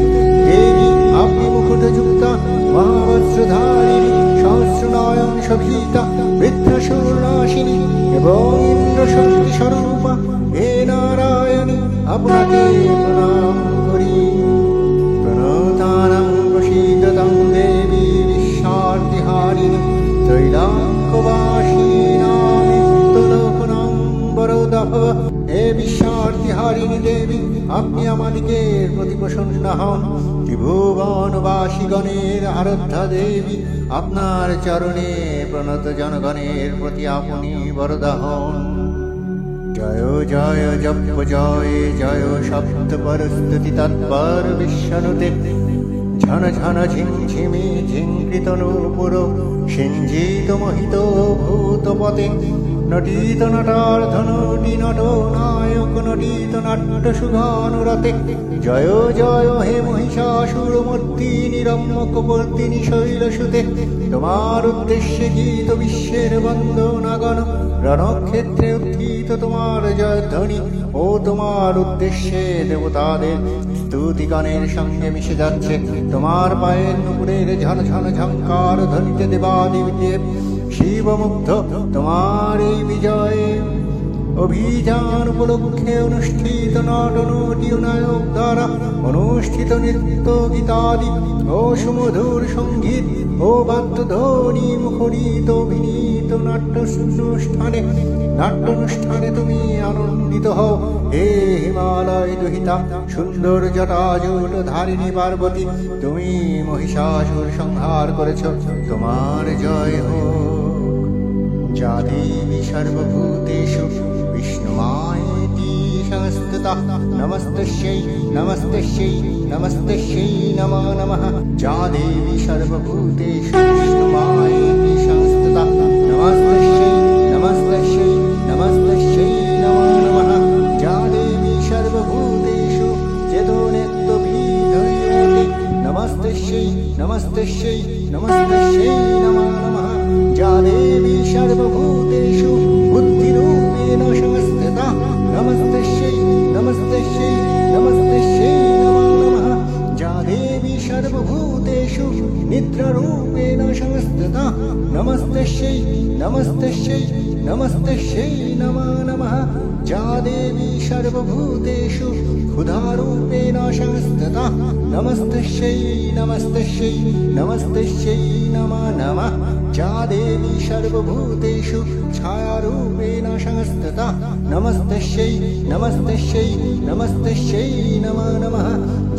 Speaker 1: দেবী আপনি মুকুটযুক্তা মহাবজ্রধারিণী সহস্র নয়ন শোভিতা বৃত্রশূলনাশিনী এবং ইন্দ্র শক্তি স্বরূপা। হে নারায়ণী আপনাকে প্রণাম। হে বিশ্বার্থিহারিণী দেবী, আপনি আমাদিগের প্রতি প্রসন্ন হন। ত্রিভুবনবাসীগণের আরাধ্যা দেবী, আপনার চরণে প্রণত জনগণের প্রতি আপনি বরদা হন। জয় জয় জপ জয় জয় শব্দ পরস্তুতি তৎপর বিশ্বনুতে ঝন ঝন ঝিমঝিমি ঝিঙ্কৃত নূপুর সিঞ্জিত মোহিত ভূতপতে নটিত নটার ধনুটি নট নায়ক নটিত নাট্য সুধানুরতে জয় জয় হে মহিষাসুর মূর্তিনি রম্যকবর্তিনি শৈলসুতে তোমার উদ্দেশ্যে গীত বিশ্বের বন্দনাগণ রণক্ষেত্রে উত্থিত তোমার জয়ধ্বনি ও তোমার উদ্দেশ্যে দেবতাদের স্তুতিগণের সঙ্গে মিশে যাচ্ছে। তোমার পায়ের নুপুরের ঝন ঝন ঝঙ্কার ধ্বনিতে দেবাদিদেব শিবমুগ্ধ। তোমার এই বিজয়ে অভিযান উপলক্ষে অনুষ্ঠিত নাটনটি নায়ক দ্বারা অনুষ্ঠিত নৃত্য গীতাদি ও সুমধুর সঙ্গীত ও বাদ্যধ্বনি মুখরিত অভিনীত নাট্যানুষ্ঠানে তুমি আনন্দিত হও। হে হিমালয় দুহিতা সুন্দর জটাজুট ধারিণী পার্বতী, তুমি মহিষাসুর সংহার করেছ, তোমার জয় হোক। যা দেবী সর্বভূতেষু বিষ্ণুমায়েতি সংস্থিতা নমস্তস্যৈ নমস্তস্যৈ নমস্তস্যৈ নমো নমঃ। যা দেবী সর্বভূতেষু বিষ্ণুমায়েতি সংস্থিতা নমস্তস্যৈ নমস্তস্যৈ নমস্তস্যৈ নমো নমঃ। যা দেবী সর্বভূতেষু চেতনেত্তবিধৈর্যতে নমস্তস্যৈ নমস্তস্যৈ নমস্তস্যৈ নমো নমঃ। যা দেবী সর্বভূতেষু বুদ্ধিরূপেণ সংস্থিতা নমস্তস্যৈ নমস্তস্যৈ নমস্তস্যৈ নমো নমঃ। যা দেবী সর্বভূতেষু নিদ্রারূপেণ সংস্থিতা নমস্তস্যৈ নমস্তস্যৈ নমস্তস্যৈ নমো নমঃ। যা দেবী সর্বভূতেষু ক্ষুধারূপেণ সংস্থিতা নমস্তস্যৈ নমস্তস্যৈ নমস্তস্যৈ নমো নমঃ। যা দেবী সর্বভূতেষু ছায়ারূপেণ সংস্থিতা নমস্তস্যৈ নমস্তস্যৈ নমস্তস্যৈ নমো নমঃ।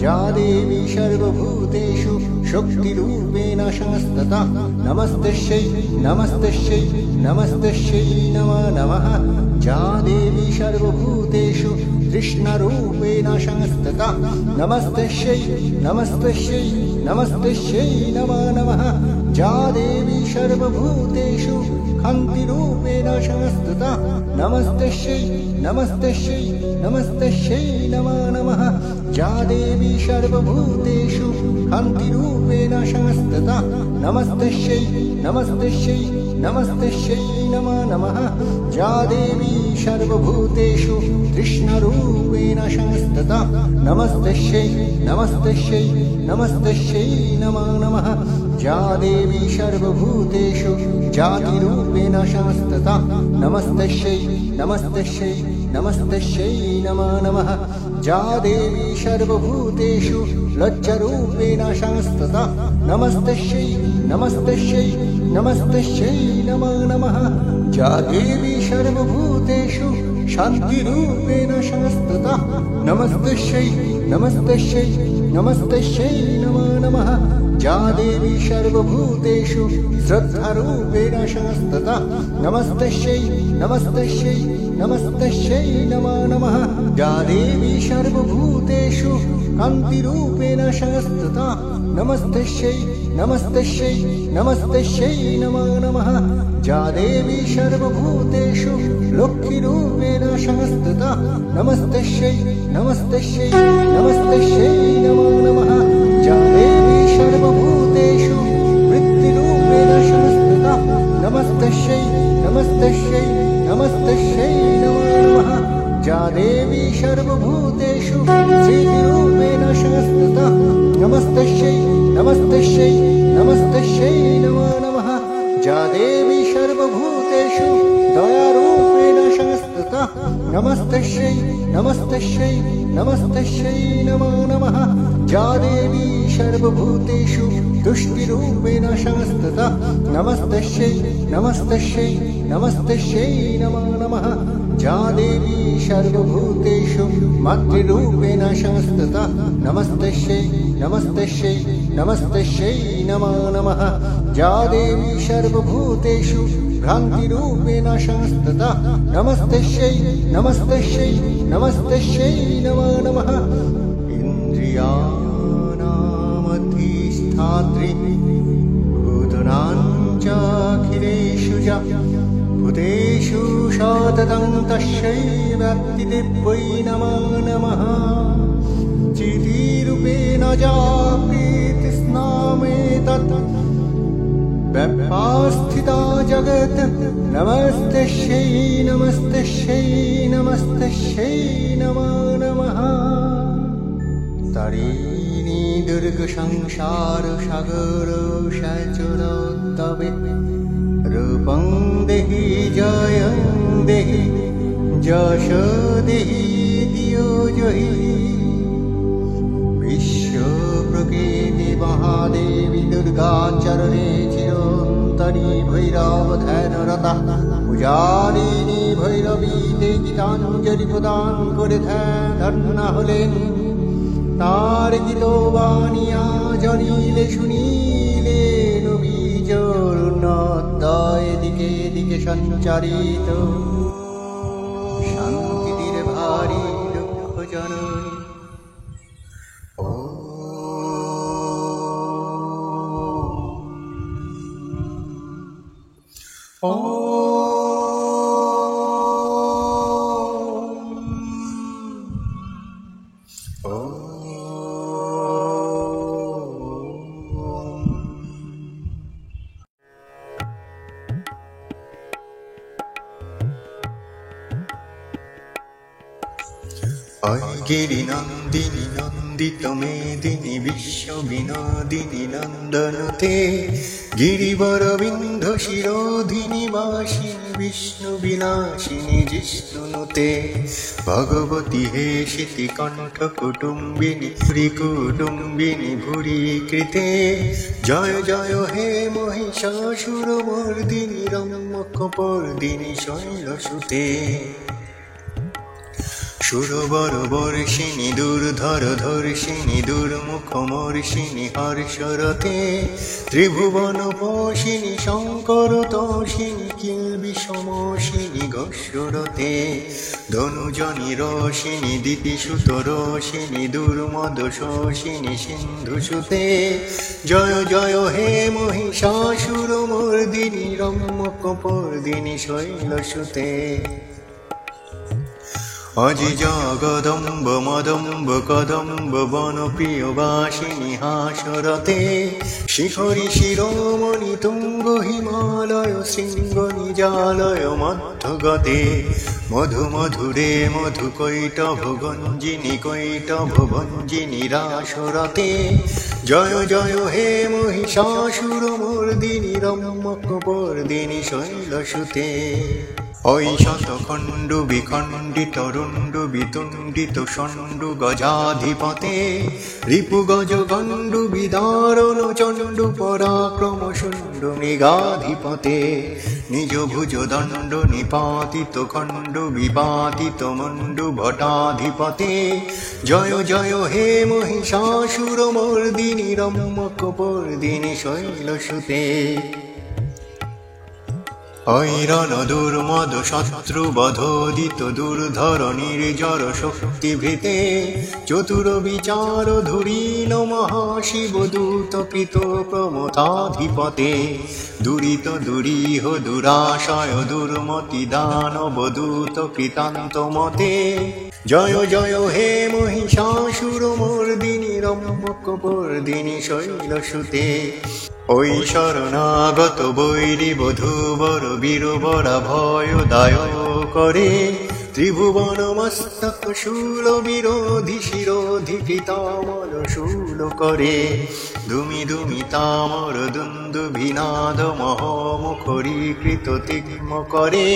Speaker 1: যা দেবী সর্বভূতেষু শক্তিরূপেণ সংস্থিতা নমস্তস্যৈ নমস্তস্যৈ নমস্তস্যৈ নমো নমঃ। যা দেবী সর্বভূতেষু তৃষ্ণারূপেণ সংস্থিতা নমস্তস্যৈ নমস্তস্যৈ নমস্তস্যৈ নমো নমঃ। যা দেবী সর্বভূতেষু কান্তিরূপেণ সংস্থিতা নমস্তস্যৈ নমস্তস্যৈ নমস্তস্যৈ নমো নমঃ। যা দেবী সর্বভূতেষু কান্তিরূপেণ সংস্থিতা নমস্তস্যৈ নমস্তস্যৈ নমস্তস্যৈ নমো নমঃ। যা দেবী সর্বভূতেষু তৃষ্ণারূপেণ সংস্থিতা নমস্তস্যৈ নমস্তস্যৈ নমস্তস্যৈ নমো নমঃ। যা দেবী সর্বভূতেষু জাতিরূপেণ সংস্থিতা নমস্তস্যৈ নমস্তস্যৈ নমস্তস্যৈ নমো নমঃ। যা দেবী সর্বভূতেষু লজ্জারূপেণ সংস্থিতা নমস্তস্যৈ নমস্তস্যৈ নমস্তস্যৈ নমো নমঃ। যা দেবী সর্বভূতেষু শান্তিরূপেণ সংস্থিতা নমস্তস্যৈ নমস্তস্যৈ নমস্তস্যৈ নমো নমঃ। যা দেবী সর্বভূতেষু শ্রদ্ধারূপেণ সংস্থিতা নমস্তস্যৈ নমস্তস্যৈ নমস্তস্যৈ নমো নমঃ। যা দেবী সর্বভূতেষু কান্তিরূপেণ সংস্থিতা নমস্তস্যৈ নমস্তস্যৈ নমস্তস্যৈ নমো নমঃ। যা দেবী সর্বভূতেষু লক্ষ্মীরূপেণ সংস্থিতা নমস্তস্যৈ নমস্তস্যৈ নমস্তস্যৈ নমো নমঃ। যা দেবী সর্বভূতেষু বৃত্তিরূপেণ সংস্থিতা নমস্তস্যৈ নমস্তস্যৈ নমস্তস্যৈ নমো নমঃ। যা দেবী সর্বভূতেষু স্মৃতিরূপেণ সংস্থিতা নমস্তস্যৈ নমস্তস্যৈ নমস্তস্যৈ নমো নমঃ। যা দেবী সর্বভূতেষু দয়ারূপেণ সংস্থিতা নমস্তস্যৈ নমস্তস্যৈ নমস্তস্যৈ নমো নমঃ। যা দেবী সর্বভূতেষু তুষ্টিরূপেণ সংস্থিতা নমস্তস্যৈ নমস্তস্যৈ নমস্তস্যৈ নমো নমঃ। जा देवी सर्वभूतेषु मातृरूपेण संस्थिता नमस्तस्यै नमस्तस्यै नमस्तस्यै नमो नमः जा देवी सर्वभूतेषु भ्रान्तिरूपेण संस्थिता नमस्तस्यै नमस्तस्यै नमस्तस्यै नमो नमः इन्द्रियाणामधिष्ठात्री भूतानां चाखिलेषु च भूतेषु सततं तस्यै व्यक्तिदिव्यै नमो नमः चितिरूपेण जागृतिस्नामेतत् व्यवस्थिता जगत् नमस्तस्यै नमस्तस्यै नमस्तस्यै नमो नमः तारिणी दुर्ग संसार सागर सचरोत्तवे रूपं देहि जयं देहि यश देहि दियो जहि विश्व प्रकृति महादेवी दुर्गा चरणे चिरन्तनी भैरव ध्यानरता পূজারিণী ভৈরবী গীতাঞ্জলি প্রদান করে ধ্যান না হলেন তার গীত বানিয়া জনিলে শুনিলে নবীজর নদ্দয় দিকে দিকে সঞ্চারিত শান্তির ভারী দুঃখ জননী गिरिनन्दिनी नन्दित मेदिनी विश्वविनोदिनी नन्दनुते गिरिवरविन्द शिरोधिनी वासिनी विष्णुविनाशिनी जिष्णुनुते भगवती हे शितिकण्ठकुटुम्बिनी श्रीकुटुम्बिनी भूरीकृते जय जय हे महिषासुरमर्दिनी रम्यकपर्दिनी शैलसुते সুরবর বর্ষিণী দুর্ধর ধর্ষিণী দুর্মুখমর্ষিণী হর্ষরতে ত্রিভুবন পোষিণী শঙ্কর তোষিণী কিলবি সমসিনী ঘোষরতে ধনুজনী রোষিণী দিতিসুত রোষিণী দুর্মদ শোষিণী সিন্ধুসুতে জয় জয় হে মহিষাসুরমর্দিনী রম্যকপর্দিনী শৈলসুতে আজি জগদম্ব মদম্ব কদম্ব বনপ্রিয় বাসিনী হাসরতে শিখরী শিরোমণি তুঙ্গ হিমালয় শৃঙ্গ নিজালয় মধ্যগতে মধু মধুরে মধু কৈটভ গঞ্জিনী কৈটভ ভঞ্জিনী রাসরতে জয় জয় হে মহিষাসুরমর্দিনী রম্যকপর্দিনী শৈলসুতে ওই শতখণ্ডু বিখণ্ডিত রুণ্ডু বিতুণ্ডিত ষণ্ডু গজাধিপতে রিপু গজ গণ্ডু বিদারণ চণ্ডু পরাক্রম শুণ্ডু মৃগাধিপতে নিজ ভুজ দণ্ড নিপাতিত খণ্ডু বিপাতিত মণ্ডু ভটাধিপতে জয় জয় হে মহিষাসুরমর্দিনী রম্যকপর্দিনী শৈলসুতে ঐরণ দুর্মদ শত্রু বধোদিত দুর্ধর নির্জর শক্তিভৃতে চতুর বিচার ধুরীন মহাশিব দূত কৃত প্রমথাধিপতে দুরিত দুরীহ দুরাশয় দুর্মতি দানব দূত কৃতান্ত মতে জয় জয় হে মহিষাসুরমর্দিনী রম্যকপর্দিনী শৈলসুতে ওই শরণাগত বৈরী বধূবর বীরবরা ভয় দায় করে ত্রিভুবন মস্তক শূল বিরোধী শিরোধী কৃতামর শূল করে দুমি দুমি তামর দুন্দুভিনাদ মহমুখরীকৃত তিগ্ম করে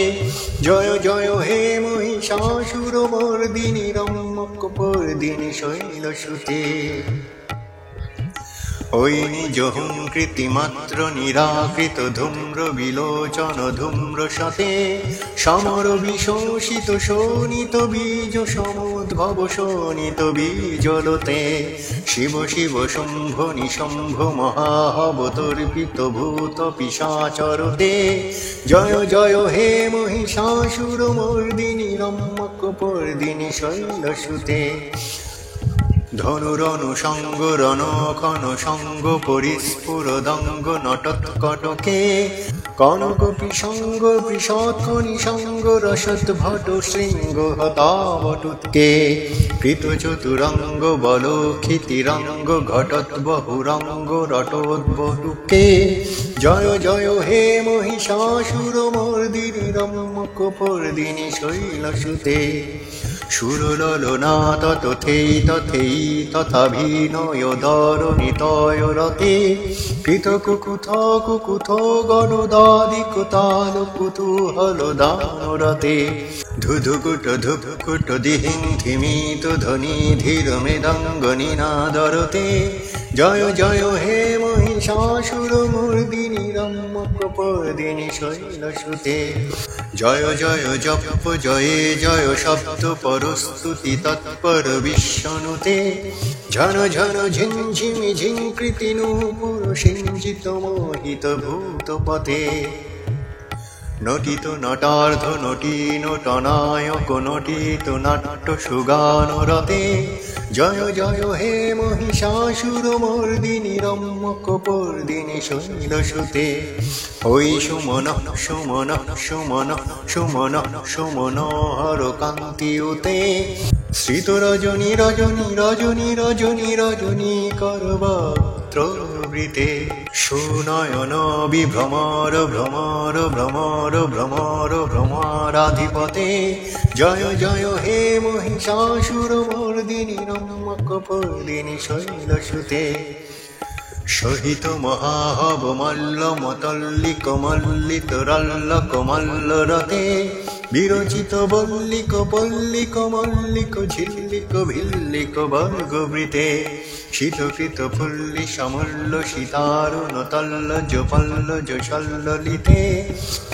Speaker 1: জয় জয় হে মহিষাসুরমর্দিনী রম্যকপর্দিনী শৈলসুতে ওই নিজ হুঙ্কৃতিমাত্র নিরাকৃত ধূম্র বিলোচন ধূম্র সতে সমর বিশোষিত শোণিত বীজ সমুদ্ভব শোণিত বীজলতে শিব শিব শম্ভ নিশম্ভ মহাবতর্পিত ভূত পিশাচরতে জয় জয় হে মহিষাসুর মর্দিনী রম্যক পর্দিনী শৈলসুতে ধনুরনু সঙ্গ রণখন সঙ্গ পরিস্ফুর দঙ্গ নটৎকটকে কনক পিসঙ্গ পৃষৎকনি সঙ্গ রসৎ ভট শৃঙ্গ হতাবটুৎকে কৃত চতুরঙ্গ বল ক্ষিতিরঙ্গ ঘটৎ বহুরঙ্গ রটোদ্বটুকে জয় জয় হে মহিষাসুর মর্দিনী রম্যক পর্দিনী শৈলসুতে সুরললনা তথেই তথেই তথাভিনয় দরনিতয় রতে কৃত কুকুথ কুকুথ গণদাদিক তাল কুতূহল দানরতে ধুধুকুট ধুকুট দিহিং ধিমিত ধ্বনি ধীর মৃদঙ্গ নিনাদরতে জয় জয় হে মহিষাসুর মর্দিনী রম্যক পর্দিনী শৈলসুতে জয় জয় জপ জয়ে জয় শব্দ পরস্তুতি তৎপর বিশ্বনুতে ঝন ঝন ঝিঞ্ঝিমি ঝিঙ্কৃতি নূপুর সিঞ্জিত মোহিত ভূতপথে নটিত নটার্ধ নটি নটনায়ক নটিত নাট্য সুগানরতে জয় জয় হে মহিষাসুর মর্দিনী রম্যক পর্দিনী শৈলসুতে ওই সুমন সুমন সুমন সুমন সুমন হর কান্তিউতে শ্রিত রজনী রজনী রজনী রজনী রজনী করবৃতে সুনয়ন বিভ্রমর ভ্রমর ভ্রমর ভ্রমর ভ্রমরাধিপতে জয় জয় হে মহিষাসুর মর্দিনী রম্যক পর্দিনী শৈলসুতে সহিত মহাহব মল্ল মতল্লিক মল্লিত রল্লক মল্লরতে বিরচিত বল্লিক পল্লিক মল্লিক ঝিল্লিক ভিল্লিক বর্গবৃতে শীতকৃত ফুল্লি সমল্ল সীতারুণ তল্লজ পল্লজ সল্ললিতে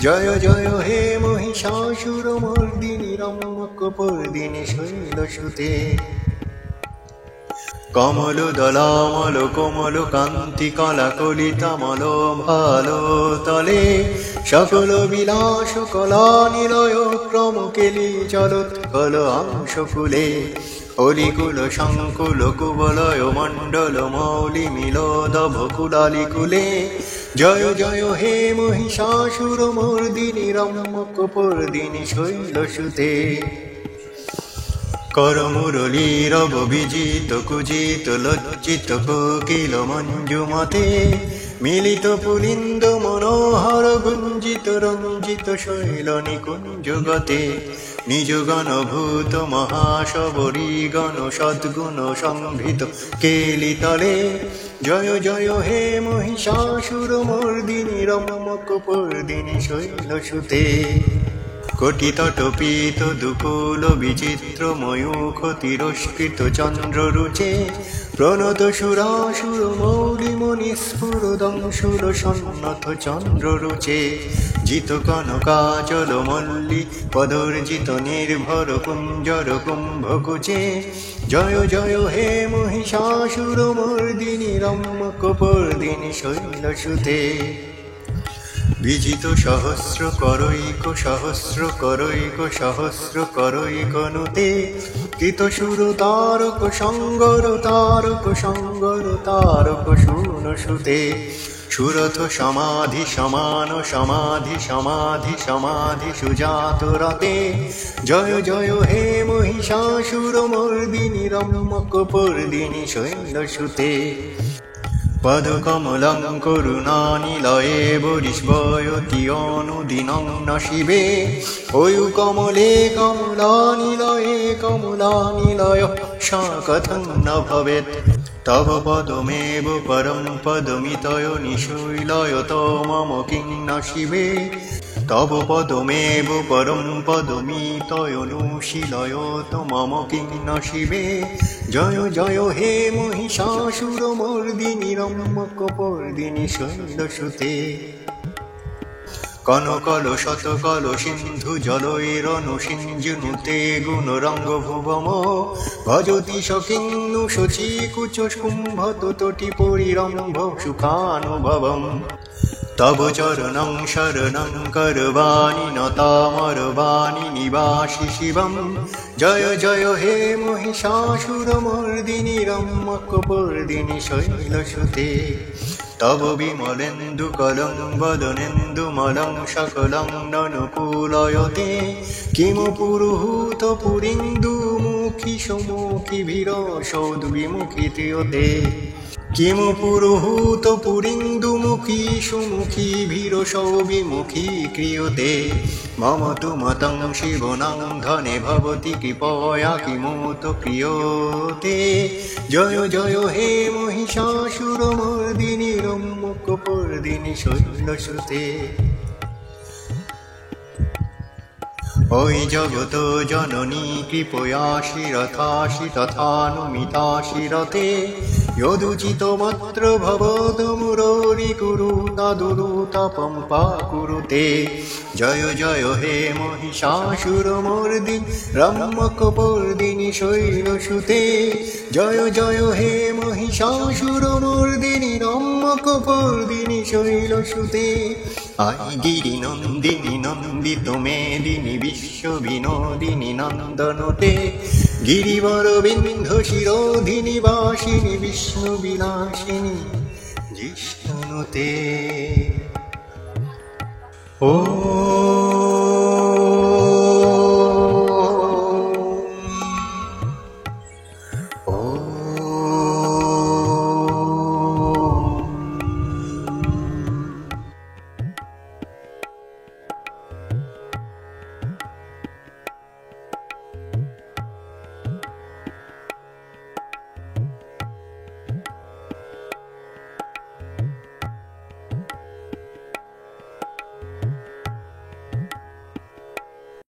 Speaker 1: জয় জয় হে মহিষাসুর মর্দিনী রম্যক পর্দিনী শৈলসুতে কমল দলামল কোমল কান্তি কলা কলিতামল ভালো তলে সকল বিলাস কলা নিলয় ক্রম কেলি চলোৎকল অংশকুলে অলিকুল সংকুল কুবলয় মণ্ডল মৌলি মিলোদভ কুলালিকুলে জয় জয় হে মহিষাসুর মর্দিনী রম্যক পর্দিনী শৈলসুতে করমুরলীরব বিজিত কুজিত লজ্জিত কোকিল মঞ্জুমতে মিলিত পুলিন্দ মনোহর গুঞ্জিত রঞ্জিত শৈল নিকুঞ্জগতে নিজ গণভূত মহাশবরী গণ সদ্গুণ সংভৃত কেলিতলে জয় জয় হে মহিষাসুর মর্দিনী রম্যক পর্দিনী শৈলসুতে কোটি তটপীত দুকুল বিচিত্র ময়ূখ তিরস্কৃত চন্দ্র রুচে প্রণত সুরাসুর মৌলি মণিস্ফুর দংশুর সন্নত চন্দ্র রুচে জিত কনকাচল মল্লি পদর্জিত নির্ভর কুঞ্জর কুম্ভকুচে জয় জয় হে মহিষাসুর মর্দিনী রম্যক পর্দিনী শৈলসুতে বিজিত সহস্র করৈক সহস্র করৈক সহস্র করৈক নুতে কৃত সুর তারক সঙ্গর তারক সঙ্গর তারক শূনসুতে সুরথ সমাধি সমান সমাধি সমাধি সমাধি সুজাত রতে জয় জয় হে মহিষাসুর মর্দিনী রম্যক পর্দিনী শৈলসুতে পদ কমলং করুণানিলয়ে বরিষ্বয়তি অনুদিনং ন শিবে ওয়ু কমলে কমলানিলয়ে কমলানিলয় সা কথং ন ভবেৎ তব পদমেব পরম পদমিতয় নিশৈলয়ত মম কিং ন শিবে তব পদমেব পরম পদমিতয়নুশীলয়ত মম কিং ন শিবে জয় জয় হে মহিষাসুরমর্দিনী রম্যকপর্দিনী শৈলসুতে কনকল শতকল সিন্ধু জলৈরনু সিঞ্জুনুতে গুণরঙ্গ ভুবম ভজতি সকিন্নু শচী কুচ কুম্ভত তটি পরিরম্ভ সুখানুভবম তব চরণং শরণং করবাণি নতামরবাণি নিবাসি শিবম জয় জয় হে মহিষাসুরমর্দিনী রম্যকপর্দিনী শৈলসুতে তব বিমলেন্দু কলং বদনেন্দু মলং সকলং ননুকূলয়তে কিমু পুরুহূত পুরিন্দু মুখী সমুখী ভীর সৌদ্বিমুখী ত্রিয়তে কিমু পুরুহূত পুরিন্দুমুখী সুমুখী ভীর সৌবিমুখী ক্রিয়তে মম তু মতং শিবনং ধনে ভবতি কৃপয়া কিমুত ক্রিয়তে জয় জয় হে মহিষাসুরমর্দিনী রম্যকপর্দিনী শৈলসুতে ওই জগত জননী কৃপয়াসি রথাসি তথানুমিতাসি রতে যদুচিত মাত্র ভবত মুররি কুরু তদুরু তপম পাকুরুতে জয় জয় হে মহিষাসুরমর্দিনী রম্যকপর্দিনী শৈলসুতে জয় জয় হে মহিষাসুরমর্দিনী রম্যকপর্দিনী শৈলসুতে আই গিরি নন্দিনী নন্দিত মেদিনী বিশ্ব বিনোদিনী নন্দনতে গিরিবর বিন্ধ শিরোধিনী বাসিনী বিষ্ণু বিলাসিনী জিষ্ণুতে ও